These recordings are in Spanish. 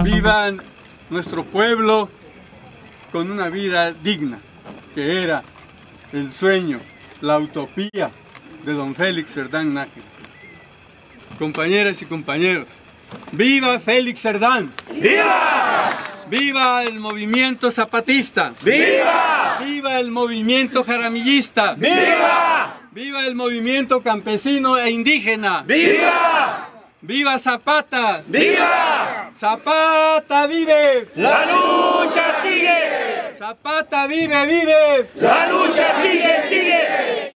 Vivan nuestro pueblo con una vida digna, que era el sueño, la utopía de don Félix Cerdán Nájera. Compañeras y compañeros, ¡viva Félix Cerdán! ¡Viva! ¡Viva el movimiento zapatista! ¡Viva! ¡Viva el movimiento jaramillista! ¡Viva! ¡Viva el movimiento campesino e indígena! ¡Viva! ¡Viva Zapata! ¡Viva! ¡Zapata vive! ¡La lucha sigue! ¡Zapata vive, vive! ¡La lucha sigue, sigue!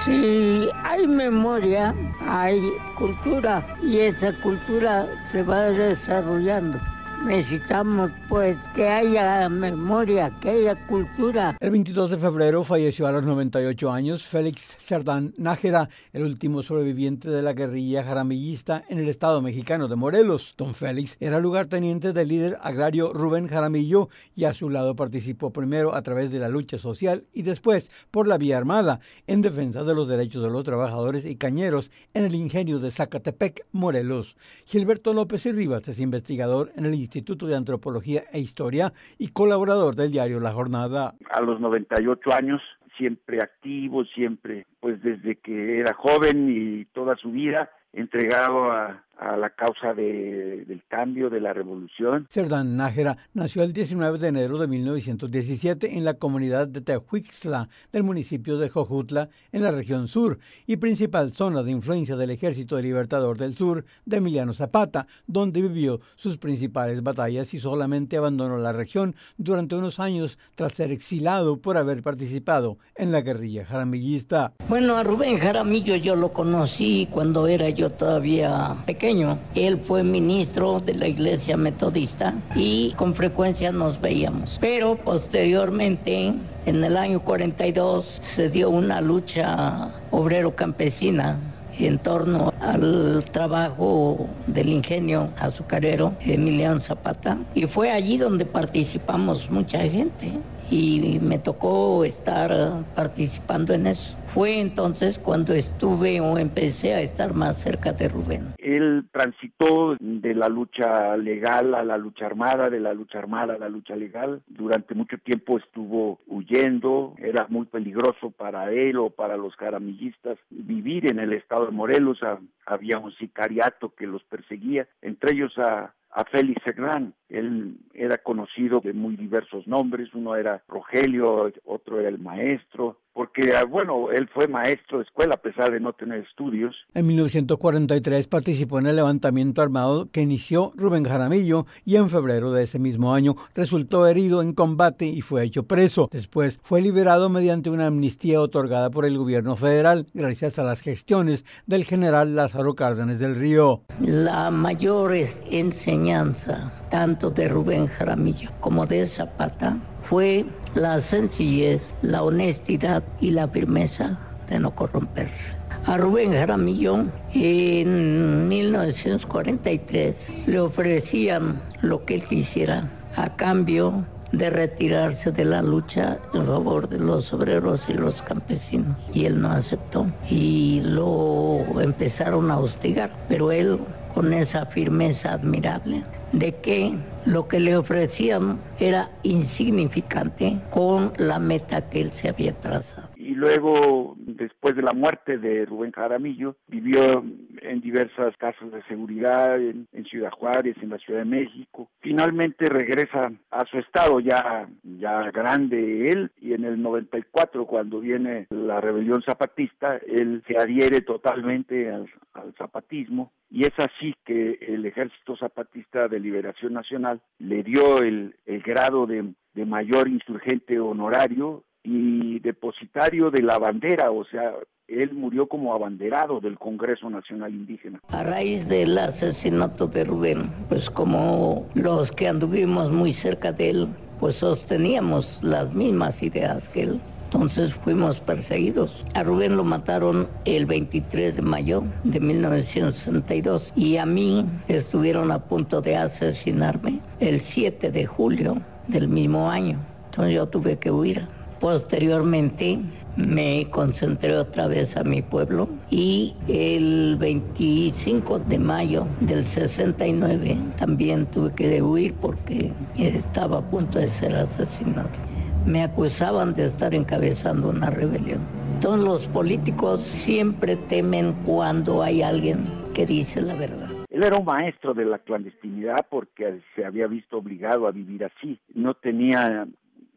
Si hay memoria, hay cultura y esa cultura se va desarrollando. Necesitamos pues que haya memoria, que haya cultura. El 22 de febrero falleció a los 98 años Félix Cerdán Nájera, el último sobreviviente de la guerrilla jaramillista en el estado mexicano de Morelos. Don Félix era lugarteniente del líder agrario Rubén Jaramillo y a su lado participó primero a través de la lucha social y después por la vía armada en defensa de los derechos de los trabajadores y cañeros en el ingenio de Zacatepec, Morelos. Gilberto López y Rivas es investigador en el Instituto de Antropología e Historia y colaborador del diario La Jornada. A los 98 años, siempre activo, siempre, pues desde que era joven y toda su vida, entregado a la causa del cambio, de la revolución. Cerdán Nájera nació el 19 de enero de 1917 en la comunidad de Tehuixtla del municipio de Jojutla, en la región sur, y principal zona de influencia del Ejército Libertador del Sur de Emiliano Zapata, donde vivió sus principales batallas y solamente abandonó la región durante unos años tras ser exilado por haber participado en la guerrilla jaramillista. Bueno, a Rubén Jaramillo yo lo conocí cuando era yo todavía pequeño. Él fue ministro de la Iglesia Metodista y con frecuencia nos veíamos. Pero posteriormente, en el año 42, se dio una lucha obrero-campesina en torno al trabajo del ingenio azucarero Emiliano Zapata. Y fue allí donde participamos mucha gente y me tocó estar participando en eso. Fue entonces cuando estuve o empecé a estar más cerca de Rubén. Él transitó de la lucha legal a la lucha armada, de la lucha armada a la lucha legal. Durante mucho tiempo estuvo huyendo, era muy peligroso para él o para los jaramillistas vivir en el estado de Morelos. Había un sicariato que los perseguía, entre ellos a Félix Cerdán. Él era conocido de muy diversos nombres, uno era Rogelio, otro era el maestro, porque, bueno, él fue maestro de escuela a pesar de no tener estudios. En 1943 participó en el levantamiento armado que inició Rubén Jaramillo y en febrero de ese mismo año resultó herido en combate y fue hecho preso. Después fue liberado mediante una amnistía otorgada por el gobierno federal gracias a las gestiones del general Lázaro Cárdenas del Río. La mayor enseñanza tanto de Rubén Jaramillo como de Zapata fue la sencillez, la honestidad y la firmeza de no corromperse. A Rubén Jaramillo en 1943 le ofrecían lo que él quisiera a cambio de retirarse de la lucha en favor de los obreros y los campesinos. Y él no aceptó y lo empezaron a hostigar, pero él con esa firmeza admirable de que lo que le ofrecían era insignificante con la meta que él se había trazado. Y luego, después de la muerte de Rubén Jaramillo, vivió en diversas casas de seguridad, en Ciudad Juárez, en la Ciudad de México. Finalmente regresa a su estado ya grande él, y en el 94, cuando viene la rebelión zapatista, él se adhiere totalmente al zapatismo, y es así que el Ejército Zapatista de Liberación Nacional le dio el grado de mayor insurgente honorario y depositario de la bandera, o sea, él murió como abanderado del Congreso Nacional Indígena. A raíz del asesinato de Rubén, pues como los que anduvimos muy cerca de él, pues sosteníamos las mismas ideas que él. Entonces fuimos perseguidos. A Rubén lo mataron el 23 de mayo de 1962 y a mí estuvieron a punto de asesinarme el 7 de julio del mismo año. Entonces yo tuve que huir. Posteriormente me concentré otra vez a mi pueblo y el 25 de mayo del 69 también tuve que huir porque estaba a punto de ser asesinado. Me acusaban de estar encabezando una rebelión. Todos los políticos siempre temen cuando hay alguien que dice la verdad. Él era un maestro de la clandestinidad porque se había visto obligado a vivir así. No tenía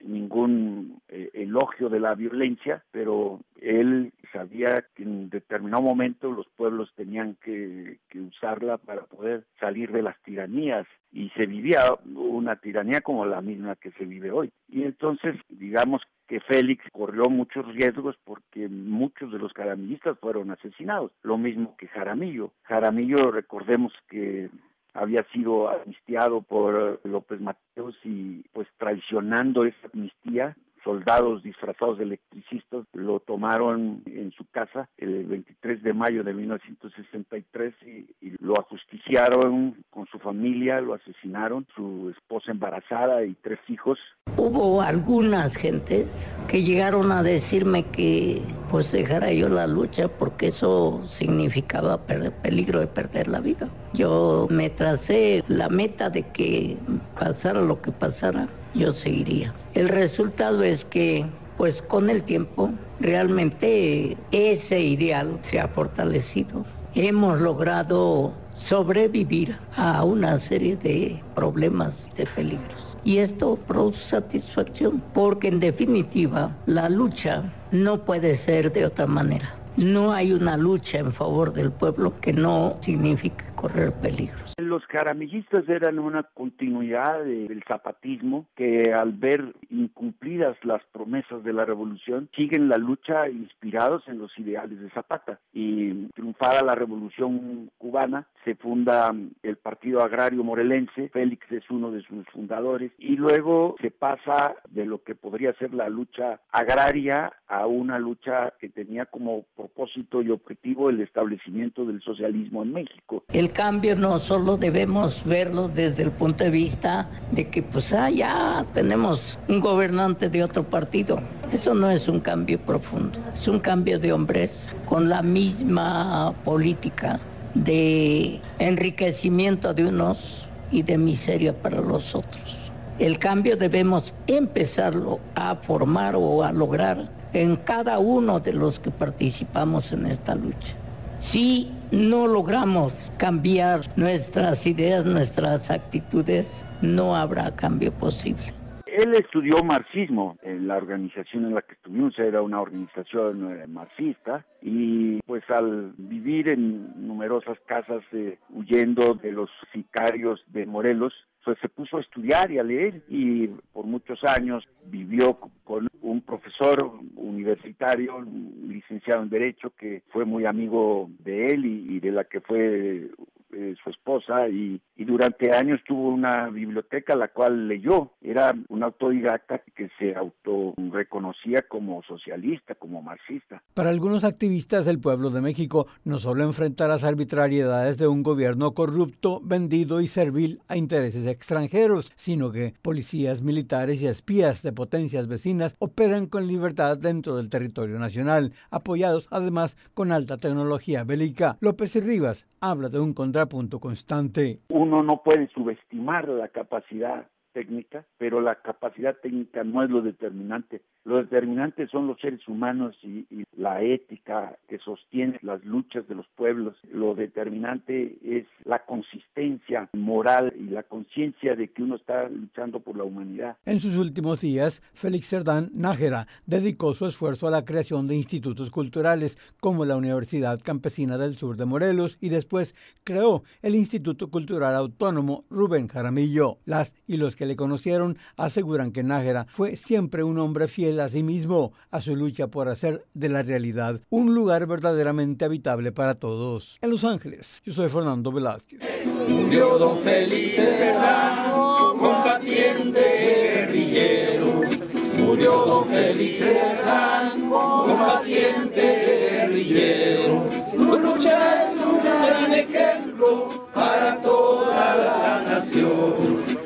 ningún elogio de la violencia, pero él sabía que en determinado momento los pueblos tenían que usarla para poder salir de las tiranías, y se vivía una tiranía como la misma que se vive hoy. Y entonces, digamos que Félix corrió muchos riesgos porque muchos de los jaramillistas fueron asesinados, lo mismo que Jaramillo. Jaramillo, recordemos que había sido amnistiado por López Mateos y pues traicionando esa amnistía, soldados disfrazados de electricistas lo tomaron en su casa el 23 de mayo de 1963 y lo ajusticiaron con su familia, lo asesinaron, su esposa embarazada y 3 hijos. Hubo algunas gentes que llegaron a decirme que pues dejara yo la lucha porque eso significaba peligro de perder la vida. Yo me tracé la meta de que pasara lo que pasara, yo seguiría. El resultado es que, pues con el tiempo, realmente ese ideal se ha fortalecido. Hemos logrado sobrevivir a una serie de problemas, de peligros. Y esto produce satisfacción, porque en definitiva la lucha no puede ser de otra manera. No hay una lucha en favor del pueblo que no signifique correr peligros. Los jaramillistas eran una continuidad del zapatismo que al ver incumplidas las promesas de la revolución siguen la lucha inspirados en los ideales de Zapata. Y triunfada la revolución cubana se funda el Partido Agrario Morelense, Félix es uno de sus fundadores, y luego se pasa de lo que podría ser la lucha agraria a una lucha que tenía como propósito y objetivo el establecimiento del socialismo en México. El cambio no solo debemos verlo desde el punto de vista de que pues ya tenemos un gobernante de otro partido. Eso no es un cambio profundo, es un cambio de hombres con la misma política de enriquecimiento de unos y de miseria para los otros. El cambio debemos empezarlo a formar o a lograr en cada uno de los que participamos en esta lucha. Si no logramos cambiar nuestras ideas, nuestras actitudes, no habrá cambio posible. Él estudió marxismo en la organización en la que estuvimos, era una organización marxista, y pues al vivir en numerosas casas huyendo de los sicarios de Morelos, pues se puso a estudiar y a leer, y por muchos años vivió con un profesor universitario, licenciado en Derecho, que fue muy amigo de él y de la que fue su esposa, y durante años tuvo una biblioteca la cual leyó. Era un autodidacta que se autorreconocía como socialista, como marxista. Para algunos activistas del pueblo de México, no solo enfrenta las arbitrariedades de un gobierno corrupto, vendido y servil a intereses extranjeros, sino que policías, militares y espías de potencias vecinas operan con libertad dentro del territorio nacional, apoyados además con alta tecnología bélica. López y Rivas habla de un contrapunto constante. Uno no puede subestimar la capacidad técnica, pero la capacidad técnica no es lo determinante. Lo determinante son los seres humanos y la ética que sostiene las luchas de los pueblos. Lo determinante es la consistencia moral y la conciencia de que uno está luchando por la humanidad. En sus últimos días, Félix Serdán Nájera dedicó su esfuerzo a la creación de institutos culturales como la Universidad Campesina del Sur de Morelos y después creó el Instituto Cultural Autónomo Rubén Jaramillo. Las y los que le conocieron aseguran que Nájera fue siempre un hombre fiel a sí mismo, a su lucha por hacer de la realidad un lugar verdaderamente habitable para todos. En Los Ángeles, yo soy Fernando Velázquez. Murió don Félix Serdán, combatiente guerrillero. Murió don Félix Serdán, combatiente guerrillero. Su lucha es un gran ejemplo para toda la nación.